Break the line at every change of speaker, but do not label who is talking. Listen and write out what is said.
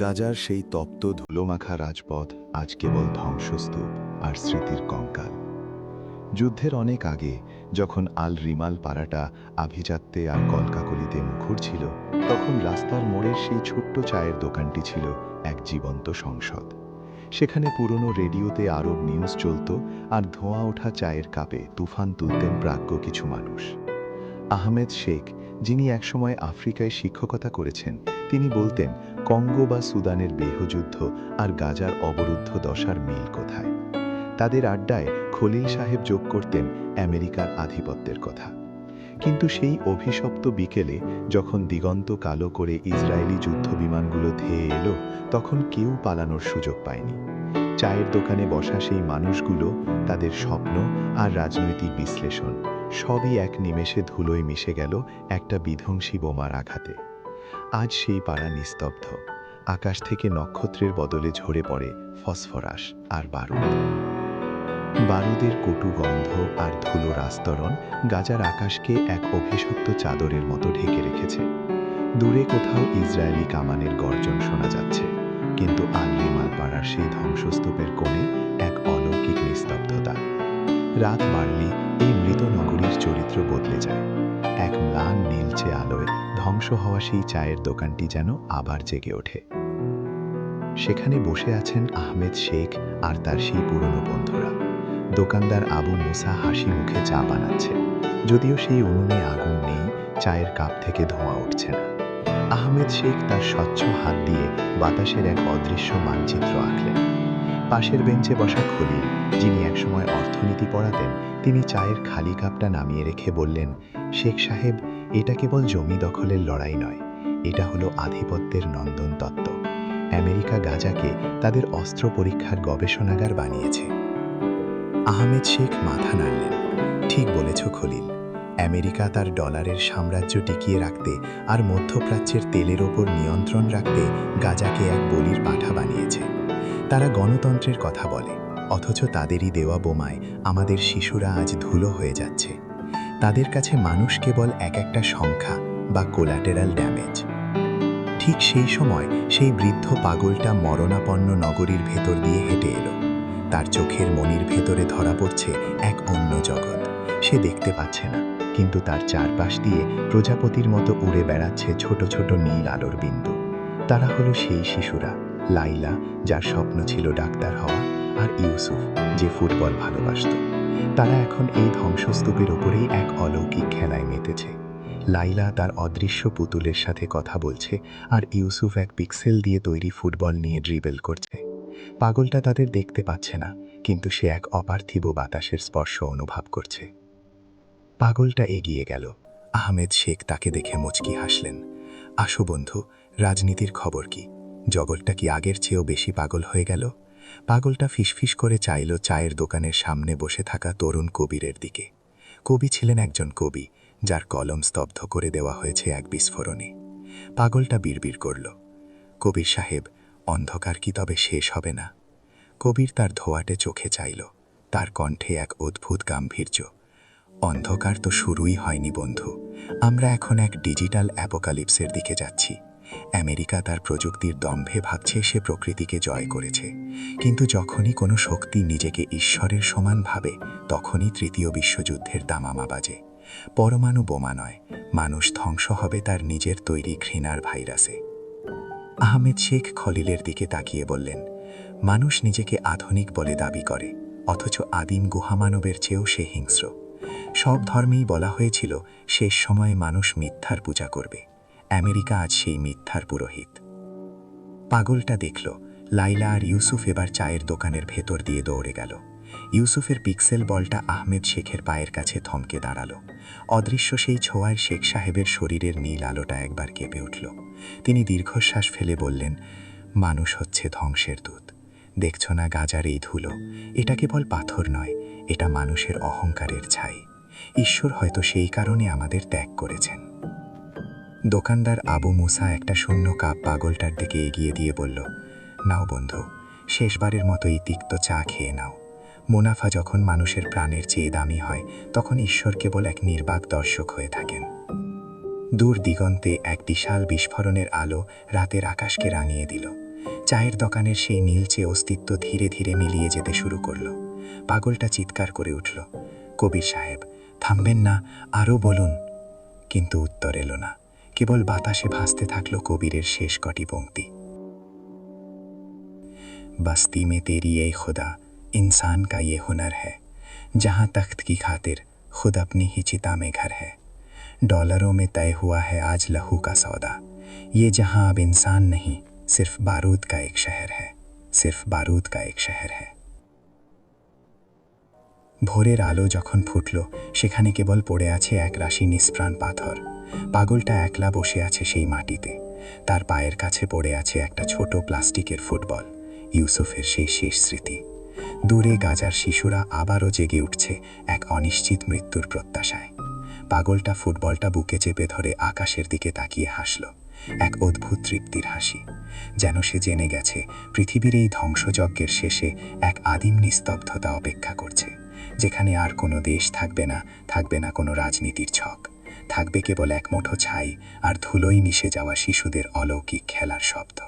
গাজার সেই তপ্ত ধুলোমাখা রাজপথ আজ কেবল ধ্বংসস্তূপ আর স্মৃতির কঙ্কাল। যুদ্ধের অনেক আগে, যখন আল রিমাল পাড়াটা আভিজাত্যে আর কলকাকলিতে মুখর ছিল, তখন রাস্তার মোড়ের সেই ছোট্ট চায়ের দোকানটি ছিল এক জীবন্ত সংসদ। সেখানে পুরনো রেডিওতে আরব নিউজ চলত, আর ধোঁয়া ওঠা চায়ের কাপে তুফান তুলতেন প্রাজ্ঞ কিছু মানুষ। আহমেদ শেখ, যিনি একসময় আফ্রিকায় শিক্ষকতা করেছেন, তিনি বলতেন, কঙ্গো বা সুদানের বেহযুদ্ধ আর গাজার অবরুদ্ধ দশার মিল কোথায়। তাদের আড্ডায় খলিল সাহেব যোগ করতেন আমেরিকার আধিপত্যের কথা। কিন্তু সেই অভিশপ্ত বিকেলে, যখন দিগন্ত কালো করে ইসরায়েলি যুদ্ধবিমানগুলো ধেয়ে এলো, তখন কেউ পালানোর সুযোগ পায়নি। চায়ের দোকানে বসা সেই মানুষগুলো, তাদের স্বপ্ন আর রাজনৈতিক বিশ্লেষণ সবই এক নিমেষে ধুলোয় মিশে গেল একটা বিধ্বংসী বোমার আঘাতে। আজ সেই পাড়া নিস্তব্ধ। আকাশ থেকে নক্ষত্রের বদলে ঝরে পড়ে ফসফরাস আর বারুদ। বারুদের কটু গন্ধ আর ধুলোর আস্তরণ গাজার আকাশকে এক অভিশপ্ত চাদরের মতো ঢেকে রেখেছে। দূরে কোথাও ইসরায়েলি কামানের গর্জন শোনা যাচ্ছে, কিন্তু আল রিমাল পাড়ার সেই ধ্বংসস্তূপের কোণে এক অলৌকিক নিস্তব্ধতা। রাত বাড়লে এই মৃত নগরীর চরিত্র বদলে যায়। এক ম্লান নীলচে আলোয় ধ্বংস হওয়া সেই চায়ের দোকানটি যেন আবার জেগে ওঠে। সেখানে বসে আছেন আহমেদ শেখ আর তার সেই পুরনো বন্ধুরা। দোকানদার আবু মুসা হাসি মুখে চা বানাচ্ছে, যদিও সেই উনুনে আগুন নেই, চায়ের কাপ থেকে ধোঁয়া উঠছে না। আহমেদ শেখ তার স্বচ্ছ হাত দিয়ে বাতাসের এক অদৃশ্য মানচিত্র আঁকলেন। পাশের বেঞ্চে বসা খলিল, যিনি একসময় অর্থনীতি পড়াতেন, তিনি চায়ের খালি কাপটা নামিয়ে রেখে বললেন, শেখ সাহেব, এটা কেবল জমি দখলের লড়াই নয়, এটা হলো আধিপত্যের নন্দন তত্ত্ব। আমেরিকা গাজাকে তাদের অস্ত্র পরীক্ষার গবেষণাগার বানিয়েছে। আহমেদ শেখ মাথা নাড়লেন। ঠিক বলেছ খলিল, আমেরিকা তার ডলারের সাম্রাজ্য টিকিয়ে রাখতে আর মধ্যপ্রাচ্যের তেলের ওপর নিয়ন্ত্রণ রাখতে গাজাকে এক বলির পাঠা বানিয়েছে। তারা গণতন্ত্রের কথা বলে, অথচ তাদেরই দেওয়া বোমায় আমাদের শিশুরা আজ ধুলো হয়ে যাচ্ছে। তাদের কাছে মানুষ কেবল এক একটা সংখ্যা বা কোলাটেরাল ড্যামেজ। ঠিক সেই সময় সেই বৃদ্ধ পাগলটা মরণাপন্ন নগরীর ভেতর দিয়ে হেঁটে এলো। তার চোখের মনির ভেতরে ধরা পড়ছে এক অন্য জগৎ। সে দেখতে পাচ্ছে না, কিন্তু তার চারপাশ দিয়ে প্রজাপতির মতো উড়ে বেড়াচ্ছে ছোট ছোট নীল আলোর বিন্দু। তারা হলো সেই শিশুরা, লাইলা, যার স্বপ্ন ছিল ডাক্তার হওয়া, আর ইউসুফ, যে ফুটবল ভালোবাসত। তারা এখন এই ধ্বংসস্তূপের ওপরেই এক অলৌকিক খেলায় মেতেছে। লাইলা তার অদৃশ্য পুতুলের সাথে কথা বলছে, আর ইউসুফ এক পিক্সেল দিয়ে তৈরি ফুটবল নিয়ে ড্রিবল করছে। পাগলটা তাদের দেখতে পাচ্ছে না, কিন্তু সে এক অপার্থিব বাতাসের স্পর্শ অনুভব করছে। পাগলটা এগিয়ে গেল। আহমেদ শেখ তাকে দেখে মুচকি হাসলেন। আসো বন্ধু, রাজনীতির খবর কি? জগৎটা কি আগের চেয়েও বেশি পাগল হয়ে গেল? পাগলটা ফিসফিস করে চাইল চায়ের দোকানের সামনে বসে থাকা তরুণ কবিরের দিকে। কবি ছিলেন একজন কবি, যার কলম স্তব্ধ করে দেওয়া হয়েছে এক বিস্ফোরণে। পাগলটা বিড়বিড় করল, কবির সাহেব, অন্ধকার কি তবে শেষ হবে না? কবির তার ধোয়াটে চোখে চাইল, তার কণ্ঠে এক অদ্ভুত গাম্ভীর্য। অন্ধকার তো শুরুই হয়নি বন্ধু, আমরা এখন এক ডিজিটাল অ্যাপোকালিপসের দিকে যাচ্ছি। আমেরিকা তার প্রযুক্তির দম্ভে ভাবছে সে প্রকৃতিকে জয় করেছে, কিন্তু যখনই কোনো শক্তি নিজেকে ঈশ্বরের সমান ভাবে, তখনই তৃতীয় বিশ্বযুদ্ধের দামামা বাজে। পরমাণু বোমা নয়, মানুষ ধ্বংস হবে তার নিজের তৈরি ঘৃণার ভাইরাসে। আহমেদ শেখ খলিলের দিকে তাকিয়ে বললেন, মানুষ নিজেকে আধুনিক বলে দাবি করে, অথচ আদিম গুহামানবের চেয়েও সে হিংস্র। সব ধর্মেই বলা হয়েছিল শেষ সময়ে মানুষ মিথ্যার পূজা করবে। আমেরিকা আজ সেই মিথ্যার পুরোহিত। পাগলটা দেখল লাইলা আর ইউসুফ এবার চায়ের দোকানের ভেতর দিয়ে দৌড়ে গেল। ইউসুফের পিক্সেল বলটা আহমেদ শেখের পায়ের কাছে থমকে দাঁড়ালো। অদৃশ্য সেই ছোঁয়ায় শেখ সাহেবের শরীরের নীল আলোটা একবার কেঁপে উঠল। তিনি দীর্ঘশ্বাস ফেলে বললেন, মানুষ হচ্ছে ধ্বংসের দূত। দেখছ না গাজার এই ধুলো? এটা কেবল পাথর নয়, এটা মানুষের অহংকারের ছাই। ঈশ্বর হয়তো সেই কারণে আমাদের ত্যাগ করেছেন। দোকানদার আবু মুসা একটা শূন্য কাপ পাগলটার দিকে এগিয়ে দিয়ে বলল, নাও বন্ধু, শেষবারের মতো এই তিক্ত চা খেয়ে নাও। মুনাফা যখন মানুষের প্রাণের চেয়ে দামি হয়, তখন ঈশ্বর কেবল এক নির্বাক দর্শক হয়ে থাকেন। দূর দিগন্তে এক বিশাল বিস্ফোরণের আলো রাতের আকাশকে রাঙিয়ে দিল।
চায়ের দোকানের সেই নীলচে অস্তিত্ব ধীরে ধীরে মিলিয়ে যেতে শুরু করলো। পাগলটা চিৎকার করে উঠল, কবির সাহেব থামবেন না, আরও বলুন। কিন্তু উত্তর এলো না, কেবল বাতাসে ভাসতে থাকলো কবিরের শেষ কটি পংক্তি। बस्ती में तेरी ये खुदा इंसान का ये हुनर है, जहाँ तख्त की खातिर खुद अपनी ही चिता में घर है। डॉलरों में तय हुआ है आज लहू का सौदा, ये जहाँ अब इंसान नहीं सिर्फ बारूद का एक शहर है, सिर्फ बारूद का एक शहर है। ভোরের আলো যখন ফুটল, সেখানে কেবল পড়ে আছে এক রাশি নিষ্প্রাণ পাথর। পাগলটা একলা বসে আছে সেই মাটিতে। তার পায়ের কাছে পড়ে আছে একটা ছোট প্লাস্টিকের ফুটবল, ইউসুফের সেই শেষ স্মৃতি। দূরে গাজার শিশুরা আবারও জেগে উঠছে এক অনিশ্চিত মৃত্যুর প্রত্যাশায়। পাগলটা ফুটবলটা বুকে চেপে ধরে আকাশের দিকে তাকিয়ে হাসল, এক অদ্ভুত তৃপ্তির হাসি, যেন সে জেনে গেছে পৃথিবীর এই ধ্বংসযজ্ঞের শেষে এক আদিম নিস্তব্ধতা অপেক্ষা করছে, যেখানে আর কোনো দেশ থাকবে না, থাকবে না কোনো রাজনীতির ছক, থাকবে কেবল এক মুঠো ছাই আর ধুলোয় মিশে যাওয়া শিশুদের অলৌকিক খেলার শব্দ।